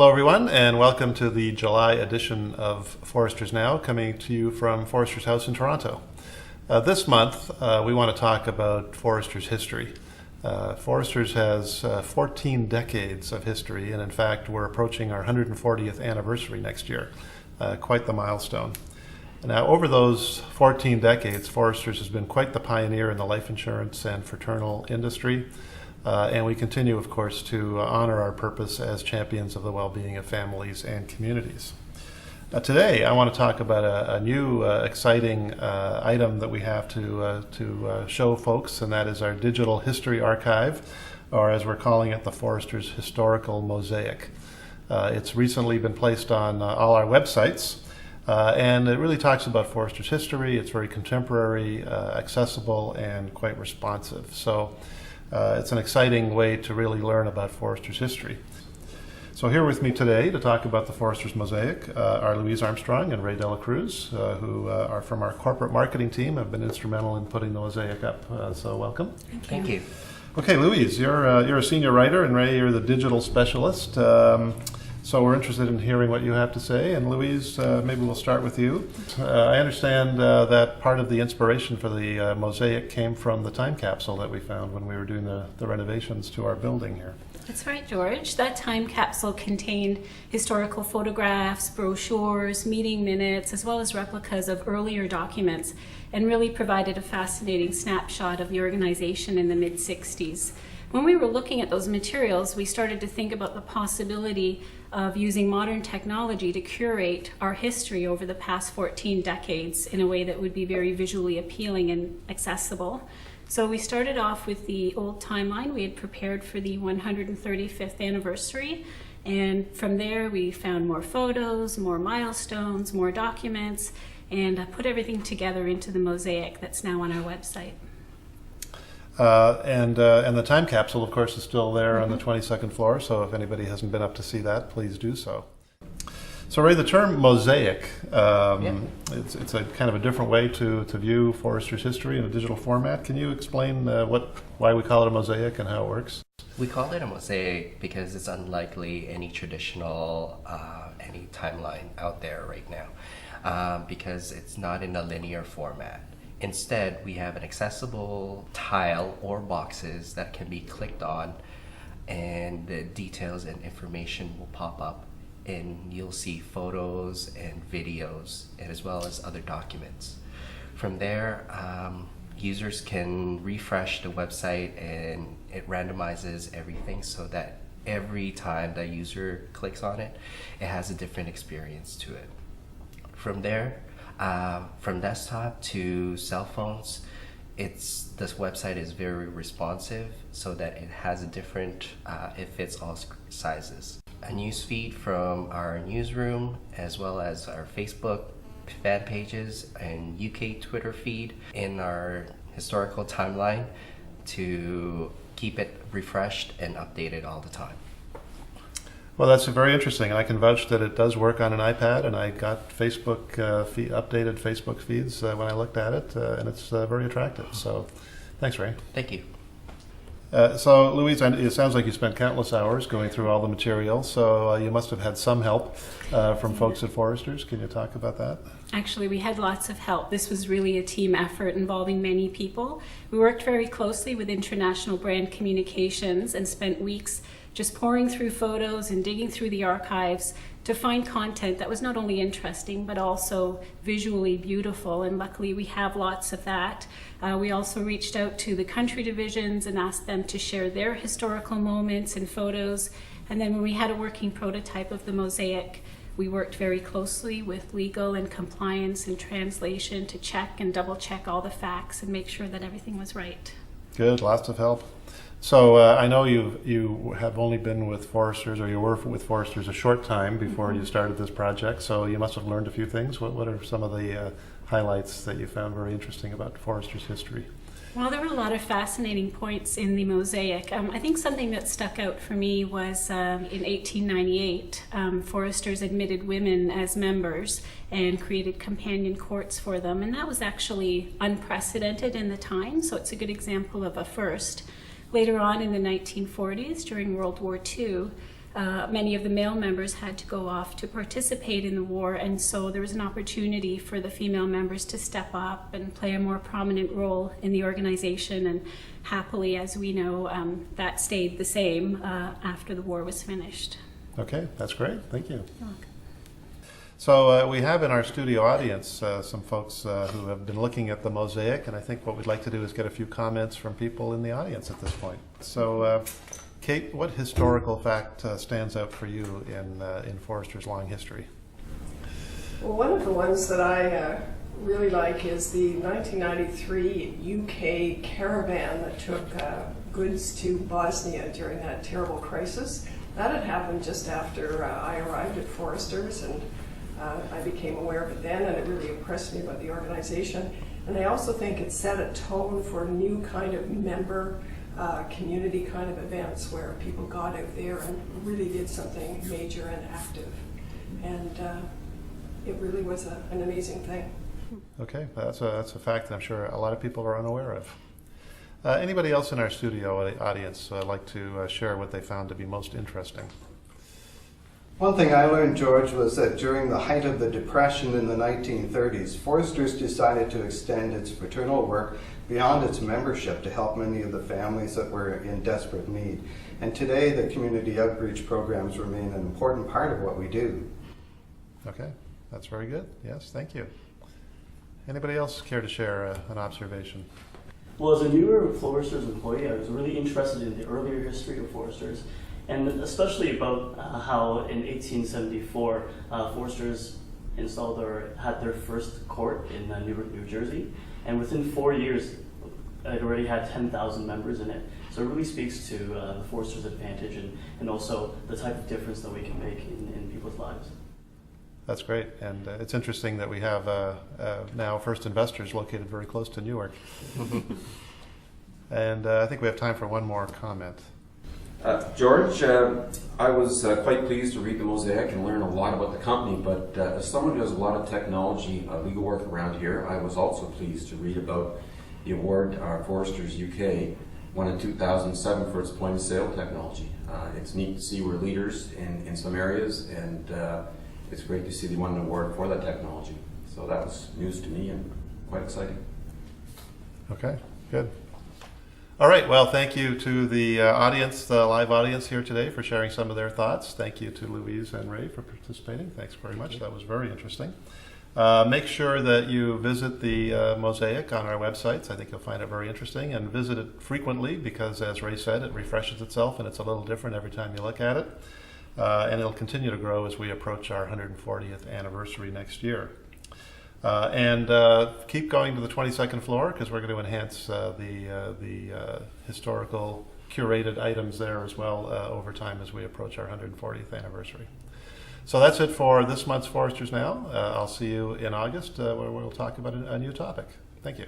Hello everyone, and welcome to the July edition of Foresters Now, coming to you from Foresters House in Toronto. This month, we want to talk about Foresters history. Foresters has 14 decades of history, and in fact, we're approaching our 140th anniversary next year. Quite the milestone. Now, over those 14 decades, Foresters has been quite the pioneer in the life insurance and fraternal industry. And we continue, of course, to honor our purpose as champions of the well-being of families and communities. Today, I want to talk about a new, exciting item that we have to show folks, and that is our digital history archive, or as we're calling it, the Foresters Historical Mosaic. It's recently been placed on all our websites, and it really talks about Foresters history. It's very contemporary, accessible, and quite responsive. So it's an exciting way to really learn about Foresters history. So here with me today to talk about the Foresters Mosaic are Louise Armstrong and Ray Dela Cruz, who are from our corporate marketing team, have been instrumental in putting the mosaic up. So welcome. Thank you. Okay, Louise, you're a senior writer, and Ray, you're the digital specialist. So we're interested in hearing what you have to say. And Louise, maybe we'll start with you. I understand that part of the inspiration for the mosaic came from the time capsule that we found when we were doing the renovations to our building here. That's right, George. That time capsule contained historical photographs, brochures, meeting minutes, as well as replicas of earlier documents, and really provided a fascinating snapshot of the organization in the mid-60s. When we were looking at those materials, we started to think about the possibility of using modern technology to curate our history over the past 14 decades in a way that would be very visually appealing and accessible. So we started off with the old timeline we had prepared for the 135th anniversary, and from there we found more photos, more milestones, more documents, and put everything together into the mosaic that's now on our website. And the time capsule, of course, is still there on the 22nd floor, so if anybody hasn't been up to see that, please do so. So Ray, the term mosaic, it's a kind of a different way to view Foresters history in a digital format. Can you explain why we call it a mosaic and how it works? We call it a mosaic because it's unlikely any traditional, any timeline out there right now, because it's not in a linear format. Instead, we have an accessible tile or boxes that can be clicked on, and the details and information will pop up, and you'll see photos and videos, as well as other documents. From there, users can refresh the website, and it randomizes everything so that every time the user clicks on it, it has a different experience to it. From there, from desktop to cell phones, this website is very responsive so that it has a different, it fits all sizes. A news feed from our newsroom, as well as our Facebook fan pages and UK Twitter feed in our historical timeline to keep it refreshed and updated all the time. Well, that's very interesting, and I can vouch that it does work on an iPad, and I got Facebook updated Facebook feeds when I looked at it, and it's very attractive. So, thanks, Ray. Thank you. So, Louise, it sounds like you spent countless hours going through all the material, so you must have had some help from folks at Foresters. Can you talk about that? Actually, we had lots of help. This was really a team effort involving many people. We worked very closely with International Brand Communications and spent weeks just pouring through photos and digging through the archives to find content that was not only interesting but also visually beautiful, and luckily we have lots of that. We also reached out to the country divisions and asked them to share their historical moments and photos, and then when we had a working prototype of the mosaic, we worked very closely with legal and compliance and translation to check and double check all the facts and make sure that everything was right. Good, lots of help. So I know you have only been with Foresters, or you were with Foresters a short time before you started this project, so you must have learned a few things. What are some of the highlights that you found very interesting about Foresters history? Well, there were a lot of fascinating points in the mosaic. I think something that stuck out for me was in 1898, Foresters admitted women as members and created companion courts for them. And that was actually unprecedented in the time, so it's a good example of a first. Later on in the 1940s, during World War II, many of the male members had to go off to participate in the war, and so there was an opportunity for the female members to step up and play a more prominent role in the organization. And happily, as we know, that stayed the same after the war was finished. Okay, that's great. Thank you. So we have in our studio audience some folks who have been looking at the mosaic, and I think what we'd like to do is get a few comments from people in the audience at this point. So, Kate, what historical fact stands out for you in Forrester's long history? Well, one of the ones that I really like is the 1993 UK caravan that took goods to Bosnia during that terrible crisis. That had happened just after I arrived at Forrester's, and I became aware of it then, and it really impressed me about the organization. And I also think it set a tone for a new kind of member community kind of events where people got out there and really did something major and active. And it really was an amazing thing. Okay, that's a fact that I'm sure a lot of people are unaware of. Anybody else in our studio audience like to share what they found to be most interesting? One thing I learned, George, was that during the height of the Depression in the 1930s, Forrester's decided to extend its fraternal work beyond its membership to help many of the families that were in desperate need. And today, the community outreach programs remain an important part of what we do. Okay, that's very good. Yes, thank you. Anybody else care to share an observation? Well, as a newer Forrester's employee, I was really interested in the earlier history of Forrester's, and especially about how in 1874 Forrester's had their first court in Newark, New Jersey, and within 4 years it already had 10,000 members in it. So it really speaks to the Forrester's advantage and also the type of difference that we can make in people's lives. That's great, and it's interesting that we have now First Investors located very close to Newark. And I think we have time for one more comment. George, I was quite pleased to read the Mosaic and learn a lot about the company, but as someone who does a lot of technology legal work around here, I was also pleased to read about the award Forrester's UK won in 2007 for its point of sale technology. It's neat to see we're leaders in some areas, and it's great to see they won an award for that technology. So that was news to me and quite exciting. Okay, good. All right, well, thank you to the audience, the live audience here today for sharing some of their thoughts. Thank you to Louise and Ray for participating. Thanks very much. That was very interesting. Make sure that you visit the Mosaic on our websites. I think you'll find it very interesting, and visit it frequently because, as Ray said, it refreshes itself and it's a little different every time you look at it. And it'll continue to grow as we approach our 140th anniversary next year. And keep going to the 22nd floor because we're going to enhance the historical curated items there as well over time as we approach our 140th anniversary. So that's it for this month's Forrester's Now. I'll see you in August where we'll talk about a new topic. Thank you.